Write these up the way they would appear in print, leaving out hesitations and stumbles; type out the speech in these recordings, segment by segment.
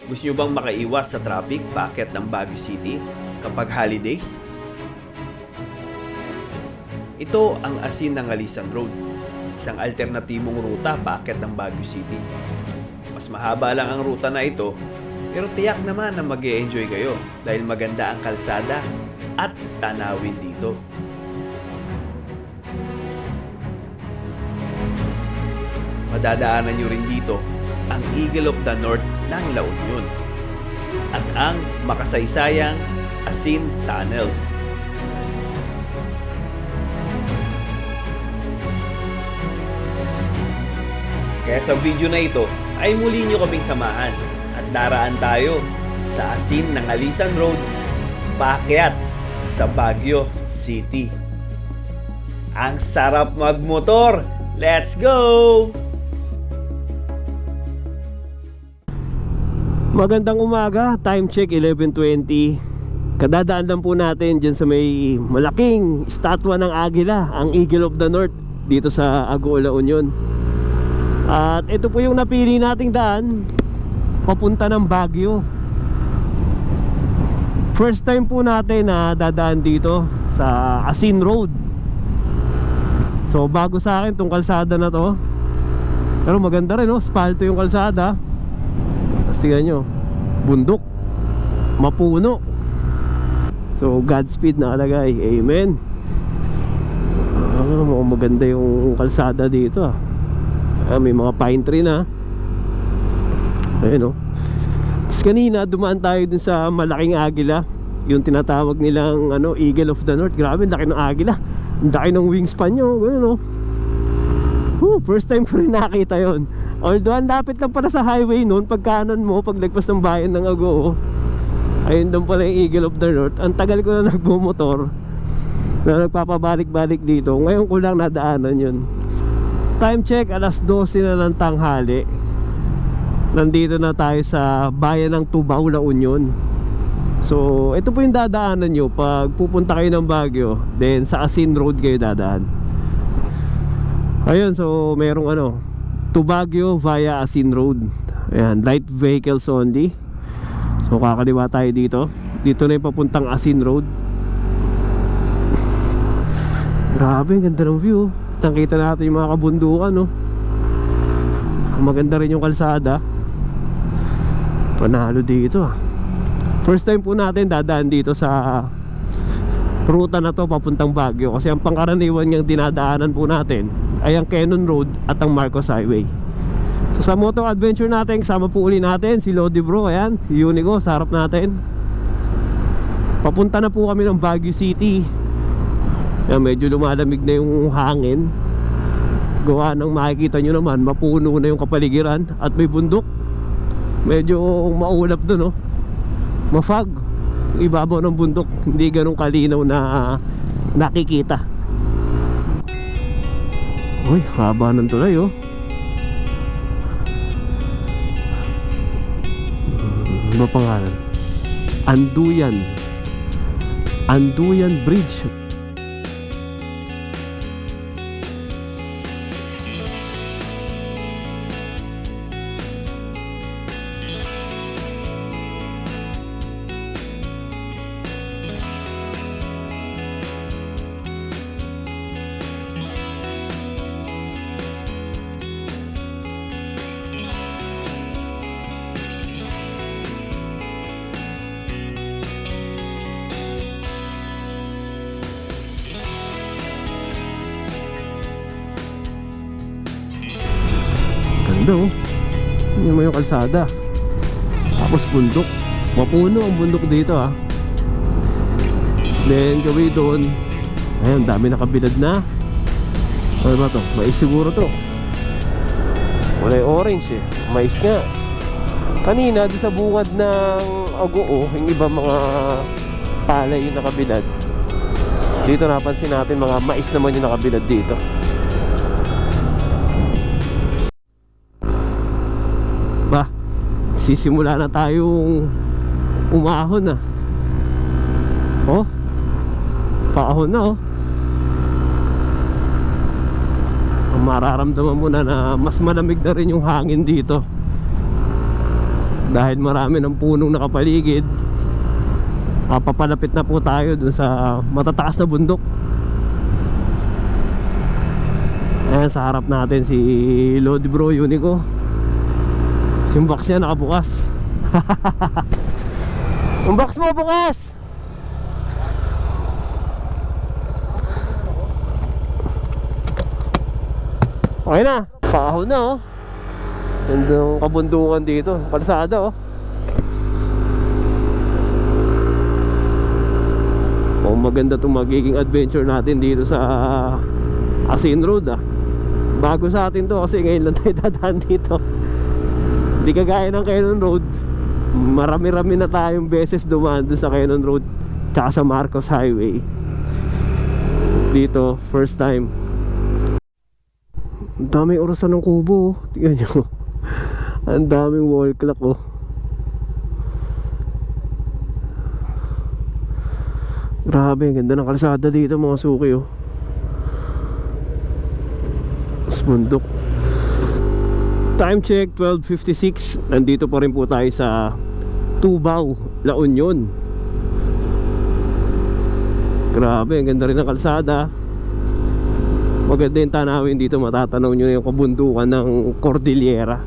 Gusto nyo bang makaiwas sa traffic paakyat ng Baguio City kapag holidays? Ito ang Asin ng Alisan Road, isang alternatibong ruta paakyat ng Baguio City. Mas mahaba lang ang ruta na ito, pero tiyak naman na mag-e-enjoy kayo dahil maganda ang kalsada at tanawin dito. Madadaanan nyo rin dito ang Eagle of the North ng La Union at ang makasaysayang Asin Tunnels. Kaya sa video na ito ay muli nyo kaming samahan at daraan tayo sa Asin ng Alisan Road paakyat sa Baguio City. Ang sarap magmotor! Let's go! Magandang umaga, time check 11:20. Kadadaan lang po natin dyan sa may malaking estatwa ng Agila, ang Eagle of the North, dito sa Agoo, La Union. At ito po yung napili nating daan papunta ng Baguio. First time po natin na dadaan dito sa Asin Road. So bago sa akin tong kalsada na to, pero maganda rin, no? Spalto yung kalsada. Tingnan nyo, bundok, mapuno. So Godspeed nakalagay, amen. Mukhang maganda yung kalsada dito. May mga pine tree na. Ayun, Tapos kanina dumaan tayo dun sa malaking agila, yung tinatawag nilang Eagle of the North. Grabe, laki ng agila, laki ng wingspan nyo. Ganun, first time ko rin nakita yon. Although ang lapit lang pala sa highway noon, pag kanan mo, pag lagpas ng bayan ng Agoo, ayun doon pala yung Eagle of the North. Ang tagal ko na nagbumotor, na nagpapabalik-balik dito. Ngayon ko lang nadaanan yun. Time check, alas 12 na ng tanghali. Nandito na tayo sa bayan ng Tubao, La Union. So ito po yung dadaanan nyo pag pupunta kayo ng Baguio. Then sa Asin Road kayo dadaan. Ayun, so merong to Baguio via Asin Road. Ayan, light vehicles only. So kakaliwa tayo dito. Dito na yung papuntang Asin Road. Grabe, ang ganda ng view. Tangkita natin yung mga kabundukan, Maganda rin yung kalsada. Panalo dito, First time po natin dadaan dito sa ruta na to papuntang Baguio. Kasi ang pangkaraniwan niyang dinadaanan po natin ay ang Cannon Road at ang Marcos Highway. So sa moto adventure natin, kasama po uli natin si Lodi Bro. Ayan, Unico sa harap natin. Papunta na po kami ng Baguio City. Ayan, medyo lumalamig na yung hangin. Gawa ng makikita nyo naman, mapuno na yung kapaligiran at may bundok. Medyo maulap dun, mafag. Ibabaw ng bundok, hindi ganun kalinaw na nakikita. Uy, haba ng tulay, Ano ba pangalan? Anduyan Bridge. Yun mo yung kalsada. Tapos bundok, mapuno ang bundok dito, Then gawin doon, ayun, dami nakabilad na. Ano ba to? Mais siguro to. Wala yung orange mais nga. Kanina di sa bungad ng Agoo, yung iba mga palay yung nakabilad. Dito napansin natin mga mais naman yung nakabilad dito. Sisimula na tayong umahon, paahon na, mararamdaman mo na na mas malamig na rin yung hangin dito. Dahil marami ng punong nakapaligid, papalapit na po tayo dun sa matataas na bundok. Ayan, sa harap natin si Lodi Bro Unico. Yung box niya nakabukas. Yung box mo bukas. Okay na. Paahon na oh. Nandang kabundukan dito. Kalsada oh. Oh, maganda itong magiging adventure natin dito sa Asin Road ah. Bago sa atin to kasi ngayon lang tayo dadaan dito. Hindi kagaya ng Quezon Road. Marami-rami na tayong beses dumaan doon sa Quezon Road tsaka sa Marcos Highway. Dito, first time. Ang daming orasan ng kubo oh. Tingnan nyo. Ang daming wall clock oh. Grabe, ang ganda ng kalsada dito mga suki oh. Bundok. Time check 12:56. Nandito pa rin po tayo sa Tubao, La Union. Grabe, ang ganda rin ng kalsada. Maganda yung tanawin dito. Matatanaw nyo yung kabundukan ng Cordillera.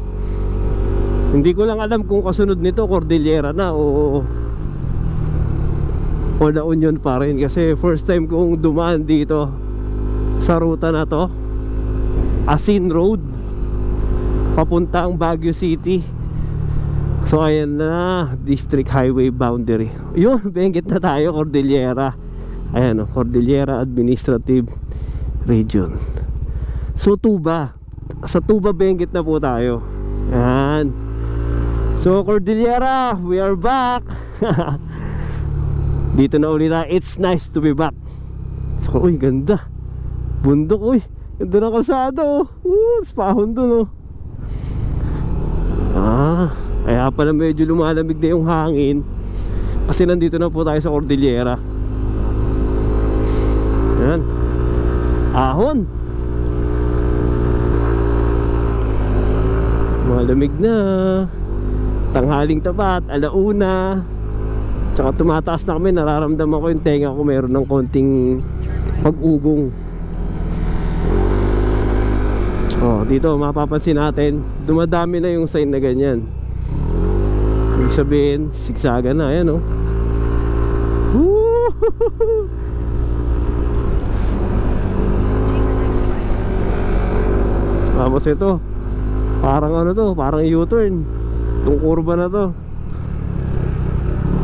Hindi ko lang alam kung kasunod nito Cordillera na o La Union pa rin. Kasi first time kong dumaan dito sa ruta na to, Asin Road papuntang Baguio City. So ayan na, District Highway boundary. Yun, benggit na tayo, Cordillera. Ayan o, Cordillera Administrative Region. So Tuba. Sa Tuba benggit na po tayo. Ayan. So Cordillera, we are back. Dito na ulit tayo. It's nice to be back. So, uy, ganda. Bundok, uy. Ganda ng kalsada oh. Spahon dun oh. Kaya pala medyo lumalamig na yung hangin kasi nandito na po tayo sa Cordillera. Ayan. Ahon. Malamig na. Tanghaling tapat, alauna. Tsaka tumataas na kami. Nararamdaman ko yung tenga ko meron ng konting pag-ugong. Oh, dito mapapansin natin dumadami na yung sign na ganyan. Ibig sabihin sigsagan na. Ayan oh. Tapos ito parang ano to, parang U-turn itong kurba na to.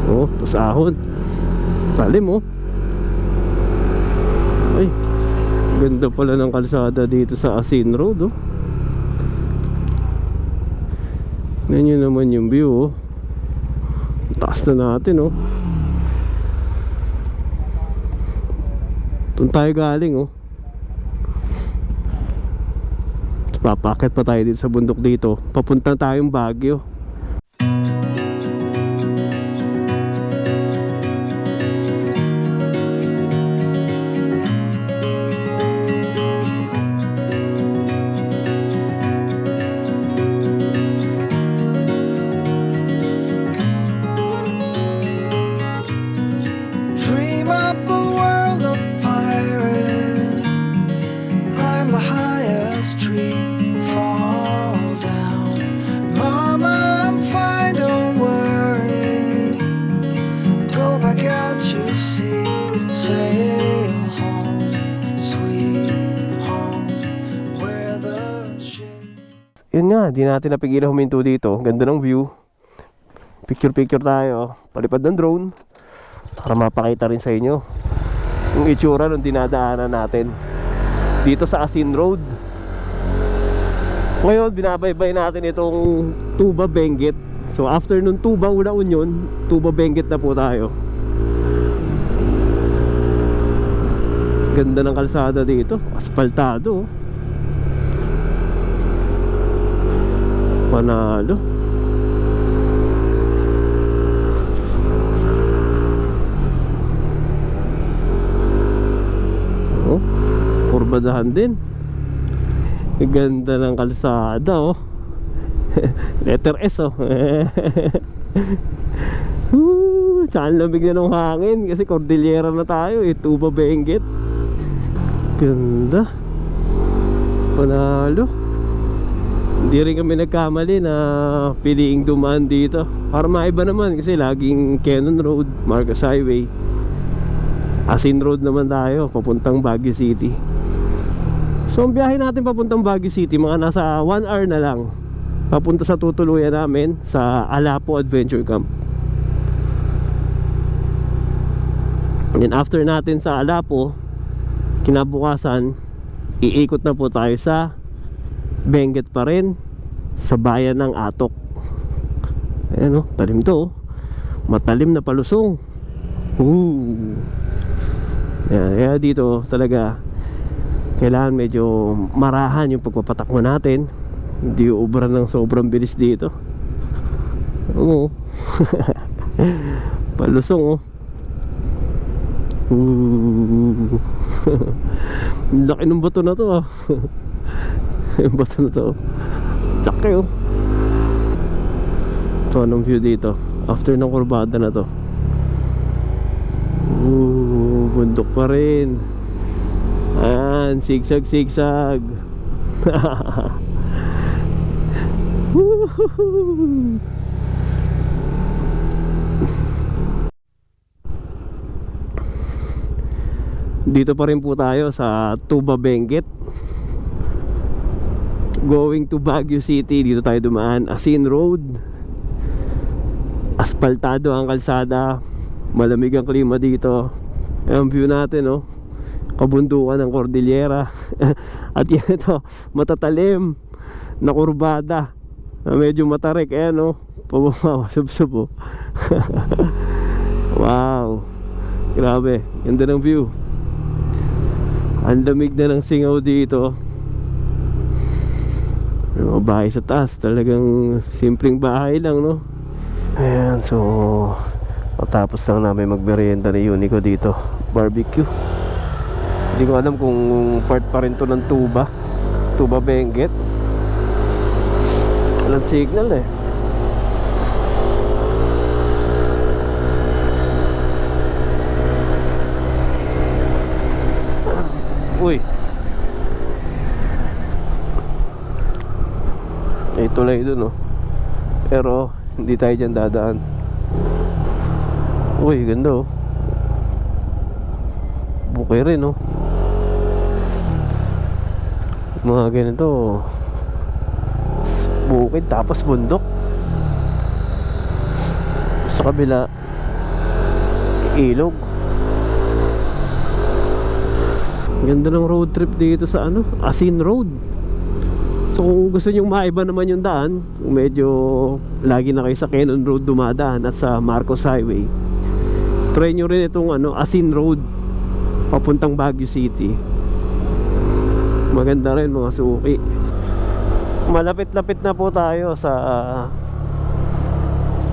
Oh, pasahod talim oh. Ay, ganda pala ng kalsada dito sa Asin Road oh. Ganyan naman yung view oh. Taas na natin oh. Doon tayo galing oh. Papakit pa tayo dito sa bundok dito. Papunta tayong Baguio. Yun nga, di natin napigilan huminto dito. Ganda ng view. Picture tayo. Palipad ng drone para mapakita rin sa inyo yung itsura nung dinadaanan natin dito sa Asin Road. Ngayon, binabaybay natin itong Tuba Benguet. So after nung Tuba La Union, Tuba Benguet na po tayo. Ganda ng kalsada dito. Asfaltado. Panalo. Oh, kurbadahan din. Ganda ng kalsada oh. Letter S oh. Tsaka ang lamig na ng hangin kasi Cordillera na tayo eh. Tuba Benguet. Ganda. Panalo. Hindi rin kami nagkamali na piliing dumaan dito. Para maiba naman kasi laging Cannon Road, Marcos Highway. Asin Road naman tayo papuntang Baguio City. So ang biyahe natin papuntang Baguio City mga nasa 1 hour na lang. Papunta sa tutuluyan namin sa Alapo Adventure Camp. And then after natin sa Alapo, kinabukasan iikot na po tayo sa Benguet pa rin, sa bayan ng Atok. Ayan o, talim to. Matalim na palusong. Ayan, kaya dito talaga kailangan medyo marahan yung pagpapatakbo natin. Hindi ubra ng sobrang bilis dito. Oo. Palusong oh. Laki ng bato na to ah. Yung bato na to sakay oh. Ito anong view dito after ng kurbada na to. Bundok pa rin. Ayan, sigsag sigsag. Dito pa rin po tayo sa Tuba Benguet. Going to Baguio City, dito tayo dumaan. Asin Road. Aspaltado ang kalsada. Malamig ang klima dito. Ang view natin oh. Kabundukan ng Cordillera. At yan ito, matatalim na kurbada. Medyo matarik. Ayan oh. Pababa, sub-sub oh. Wow. Grabe, ganda ng view. Ang lamig na ng singaw dito. Yung bahay sa taas, talagang simpleng bahay lang no. Ayan, so matapos lang namin magmerienda ni Unico dito, barbecue. Hindi ko alam kung part pa rin to ng Tuba Benguet. Walang signal eh. Uy, may tulay dun oh. Pero hindi tayo dyan dadaan. Uy, ganda oh. Bukay rin oh. Mga ganito bukid tapos bundok. Sa kabila ilog. Ganda ng road trip dito sa ano, Asin Road. So kung gusto nyong maiba naman yung daan, kung medyo lagi na kayo sa Cannon Road dumadaan at sa Marcos Highway, try nyo rin itong ano, Asin Road papuntang Baguio City. Maganda rin mga suki. Malapit-lapit na po tayo sa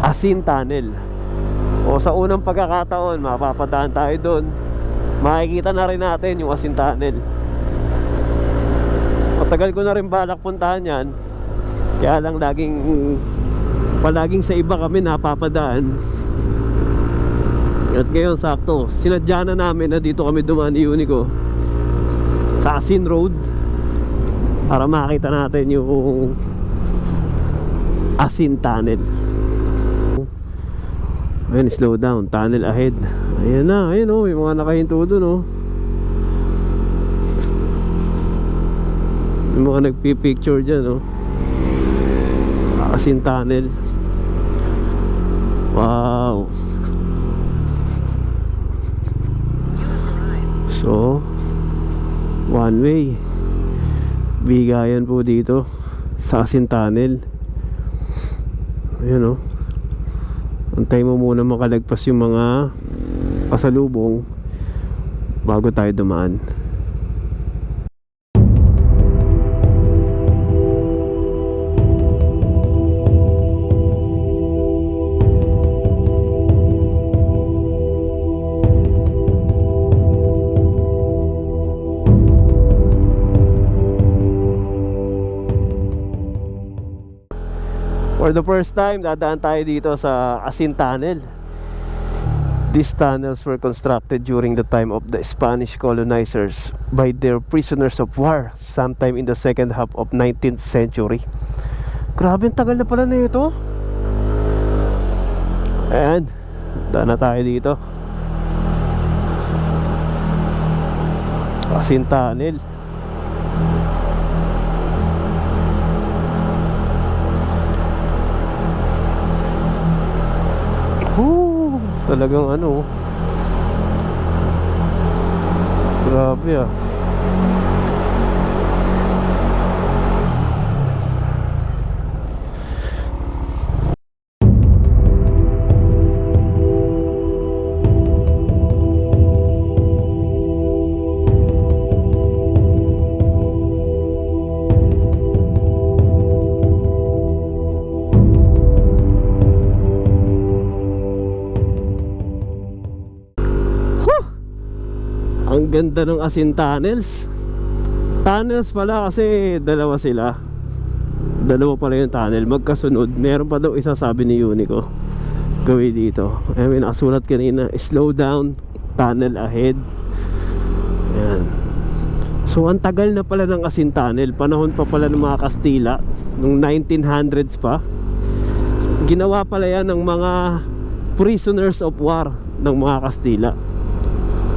Asin Tunnel. O sa unang pagkakataon mapapadaan tayo doon. Makikita na rin natin yung Asin Tunnel. Matagal ko na rin balak puntahan yan. Kaya lang palaging sa iba kami napapadaan. At ngayon sakto, sinadya na namin na dito kami dumaan ni Unico sa Asin Road para makita natin yung Asin Tunnel. Ayun, slow down, tunnel ahead. Ayan na, ayun o, yung mga nakahinto dun o. Yung mga nagpipicture dyan o. Asin Tunnel. Wow. So one way bigayan po dito sa Asin Tunnel. Ayun o. Antay mo muna makalagpas yung mga pasalubong bago tayo dumaan. For the first time, dadaan tayo dito sa Asin Tunnel. These tunnels were constructed during the time of the Spanish colonizers by their prisoners of war sometime in the second half of 19th century. Grabe, ang tagal na pala na ito. Ayan, daan na tayo dito. Asin Tunnel. Talagang ano, grabe ah. Ang ganda ng Asin Tunnels. Tunnels pala kasi dalawa sila. Dalawa pala yung tunnel, magkasunod. Meron pa daw isa, sabi ni Unico, gawin dito. I mean, nakasulat kanina, slow down, tunnel ahead. Ayan. So ang tagal na pala ng Asin Tunnel. Panahon pa pala ng mga Kastila, nung 1900s pa. Ginawa pala yan ng mga prisoners of war ng mga Kastila.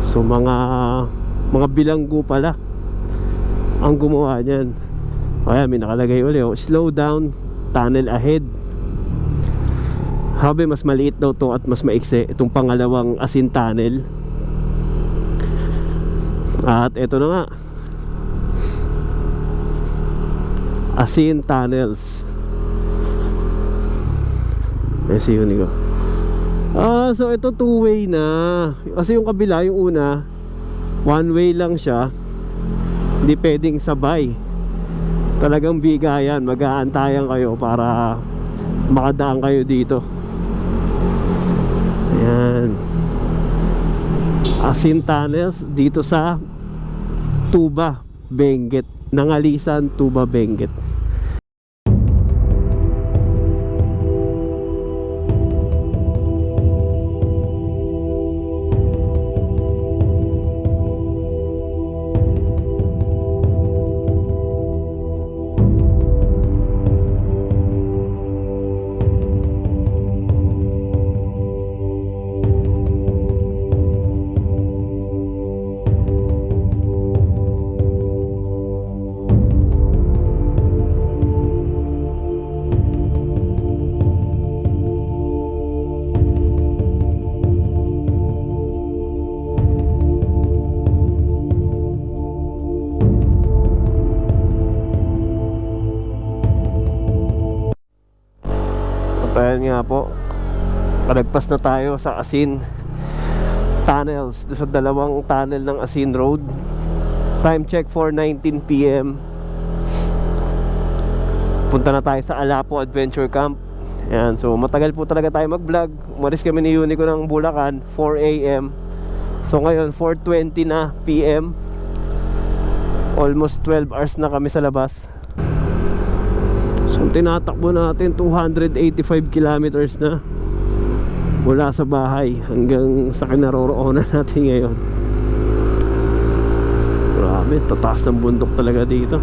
So mga bilanggo pala ang gumawa niyan. Kaya may nakalagay ulit, oh, slow down, tunnel ahead. Habi mas maliit daw to at mas maiksi itong pangalawang Asin Tunnel. At eto na nga, Asin Tunnels. Ayan si Unico. So ito two-way na. Kasi yung kabila, yung una, one-way lang siya. Hindi pwedeng sabay. Talagang bigayan, mag-aantayan kayo para makadaan kayo dito. Ayan, Asin Tunnels dito sa Tuba, Benguet. Nangalisan, Tuba, Benguet. Ayan nga po, palagpas na tayo sa Asin Tunnels, doon sa dalawang tunnel ng Asin Road. Time check 4:19 PM. Punta na tayo sa Alapo Adventure Camp. Ayan, so matagal po talaga tayo mag-vlog. Umalis kami ni Unico ng Bulacan 4 AM. So ngayon 4:20 na PM. Almost 12 hours na kami sa labas. So tinatakbo natin 285 kilometers na mula sa bahay hanggang sa kinaroroonan natin ngayon. Grabe, tataas ng bundok talaga dito.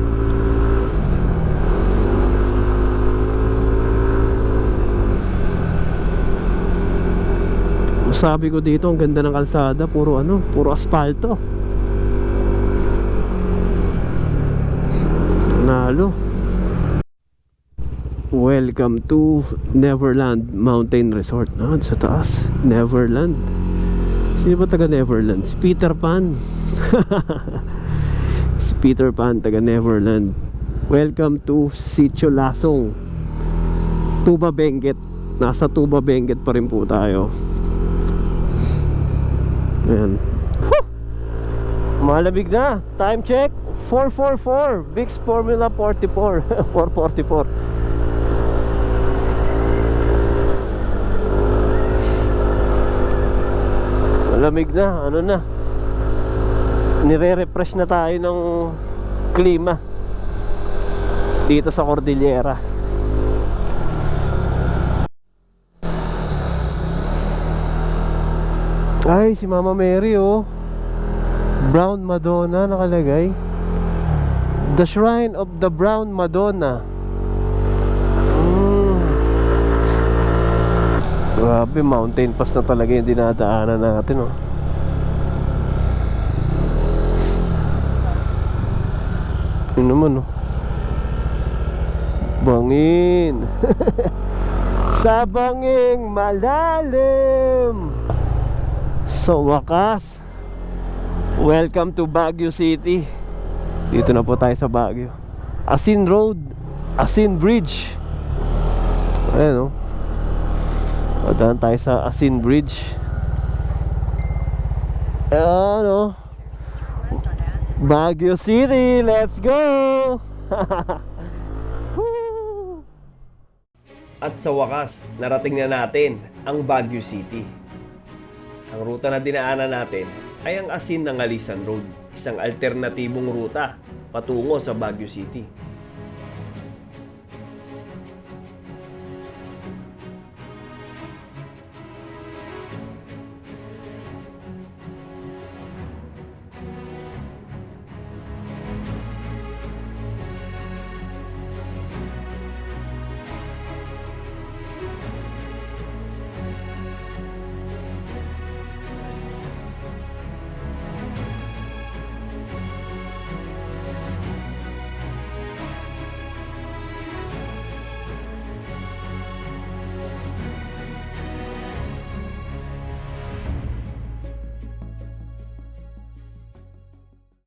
Sabi ko dito, ang ganda ng kalsada, puro ano, puro asfalto. Nalo. Welcome to Neverland Mountain Resort. Sa taas, Neverland. Sino ba taga Neverland? Si Peter Pan. Si Peter Pan, taga Neverland. Welcome to Sitio Lasong, Tuba, Benguet. Nasa Tuba, Benguet pa rin po tayo. Ayan. Malamig na. Time check 4:44. Bix Formula 44. 4:44. Malamig na. Ano na, nire-refresh na tayo ng klima dito sa Cordillera. Ay, si Mama Mary, oh. Brown Madonna nakalagay. The Shrine of the Brown Madonna. Grabe, mountain pass na talaga yung dinadaanan natin, oh. Yun naman, oh. Bangin. Sa banging malalim. Sa wakas, welcome to Baguio City. Dito na po tayo sa Baguio. Asin Road, Asin Bridge. Ayan, oh. Padaan tayo sa Asin Bridge. Ayan, oh. Baguio City, let's go. At sa wakas, narating na natin ang Baguio City. Ang ruta na dinaanan natin ay ang Asin ng Alisan Road, isang alternatibong ruta patungo sa Baguio City.